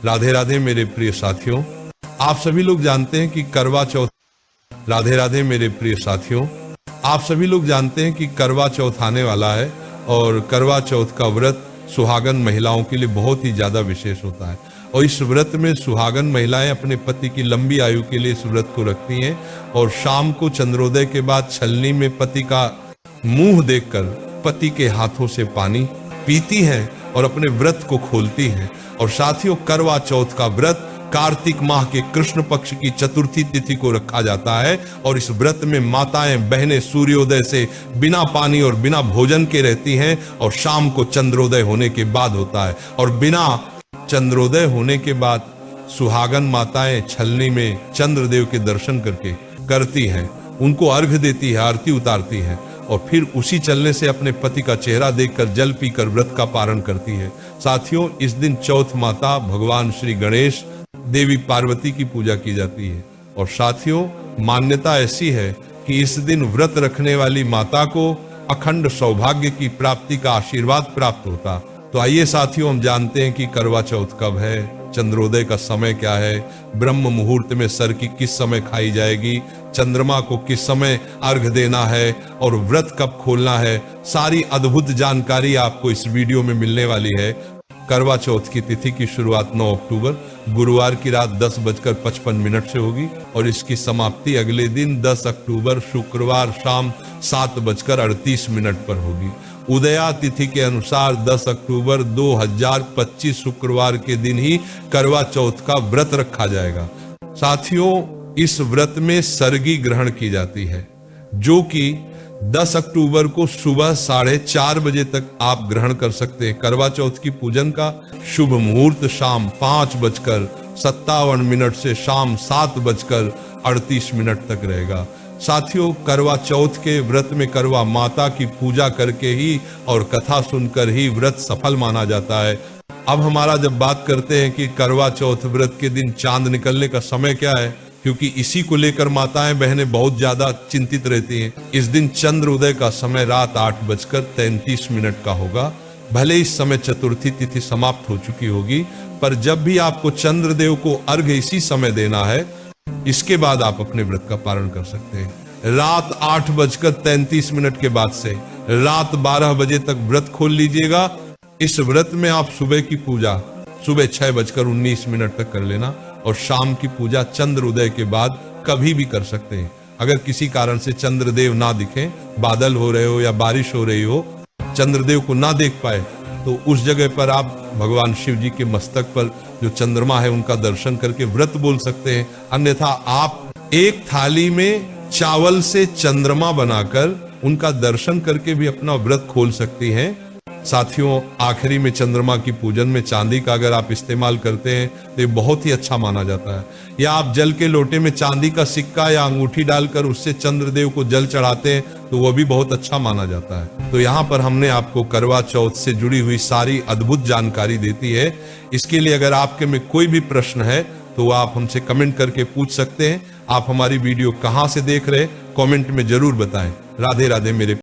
राधे राधे मेरे प्रिय साथियों, आप सभी लोग जानते हैं कि करवा चौथ। राधे राधे मेरे प्रिय साथियों, आप सभी लोग जानते हैं कि करवा चौथ आने वाला है और करवा चौथ का व्रत सुहागन महिलाओं के लिए बहुत ही ज्यादा विशेष होता है। और इस व्रत में सुहागन महिलाएं अपने पति की लंबी आयु के लिए इस व्रत को रखती हैं और शाम को चंद्रोदय के बाद छलनी में पति का मुंह देखकर पति के हाथों से पानी पीती हैं और अपने व्रत को खोलती हैं। और साथियों, करवा चौथ का व्रत कार्तिक माह के कृष्ण पक्ष की चतुर्थी तिथि को रखा जाता है और इस व्रत में माताएं बहनें सूर्योदय से बिना पानी और बिना भोजन के रहती हैं और शाम को चंद्रोदय होने के बाद होता है। और बिना चंद्रोदय होने के बाद सुहागन माताएं छलनी में चंद्रदेव के दर्शन करती हैं, उनको अर्घ देती है, आरती उतारती है और फिर उसी चलने से अपने पति का चेहरा देखकर जल पीकर व्रत का पारण करती है। साथियों, इस दिन चौथ माता भगवान श्री गणेश, देवी पार्वती की पूजा की जाती है। और साथियों, मान्यता ऐसी है कि इस दिन व्रत रखने वाली माता को अखंड सौभाग्य की प्राप्ति का आशीर्वाद प्राप्त होता। तो आइए साथियों, हम जानते हैं कि करवा चौथ कब है, चंद्रोदय का समय क्या है, ब्रह्म मुहूर्त में सर की किस समय खाई जाएगी, चंद्रमा को किस समय अर्घ देना है और व्रत कब खोलना है। सारी अद्भुत जानकारी आपको इस वीडियो में मिलने वाली है। करवा चौथ की तिथि की शुरुआत 9 अक्टूबर गुरुवार की रात 10:55 से होगी और इसकी समाप्ति अगले दिन 10 अक्टूबर शुक्रवार शाम 7:38 पर होगी। उदया तिथि के अनुसार 10 अक्टूबर 2025 शुक्रवार के दिन ही करवा चौथ का व्रत रखा जाएगा। साथियों, इस व्रत में सरगी ग्रहण की जाती है जो कि 10 अक्टूबर को सुबह 4:30 बजे तक आप ग्रहण कर सकते हैं। करवा चौथ की पूजन का शुभ मुहूर्त शाम 5:57 से शाम 7:38 तक रहेगा। साथियों, करवा चौथ के व्रत में करवा माता की पूजा करके ही और कथा सुनकर ही व्रत सफल माना जाता है। अब हमारा जब बात करते हैं कि करवा चौथ व्रत के दिन चांद निकलने का समय क्या है, क्योंकि इसी को लेकर माताएं बहनें बहुत ज्यादा चिंतित रहती हैं। इस दिन चंद्र उदय का समय रात 8:33 का होगा। भले इस समय चतुर्थी तिथि समाप्त हो चुकी होगी, पर जब भी आपको चंद्रदेव को अर्घ इसी समय देना है, इसके बाद आप अपने व्रत का पारण कर सकते हैं। रात 8:33 के बाद से रात 12 बजे तक व्रत खोल लीजिएगा। इस व्रत में आप सुबह की पूजा सुबह 6:19 तक कर लेना और शाम की पूजा चंद्र उदय के बाद कभी भी कर सकते हैं। अगर किसी कारण से चंद्रदेव ना दिखें, बादल हो रहे हो या बारिश हो रही हो, चंद्रदेव को ना देख पाए, तो उस जगह पर आप भगवान शिव जी के मस्तक पर जो चंद्रमा है उनका दर्शन करके व्रत बोल सकते हैं। अन्यथा आप एक थाली में चावल से चंद्रमा बनाकर उनका दर्शन करके भी अपना व्रत खोल सकती हैं। साथियों, आखिरी में चंद्रमा की पूजन में चांदी का अगर आप इस्तेमाल करते हैं तो ये बहुत ही अच्छा माना जाता है। या आप जल के लोटे में चांदी का सिक्का या अंगूठी डालकर उससे चंद्रदेव को जल चढ़ाते हैं तो वह भी बहुत अच्छा माना जाता है। तो यहाँ पर हमने आपको करवा चौथ से जुड़ी हुई सारी अद्भुत जानकारी देती है। इसके लिए अगर आपके में कोई भी प्रश्न है तो आप हमसे कमेंट करके पूछ सकते हैं। आप हमारी वीडियो कहाँ से देख रहे हैं, कमेंट में जरूर बताएं। राधे राधे मेरे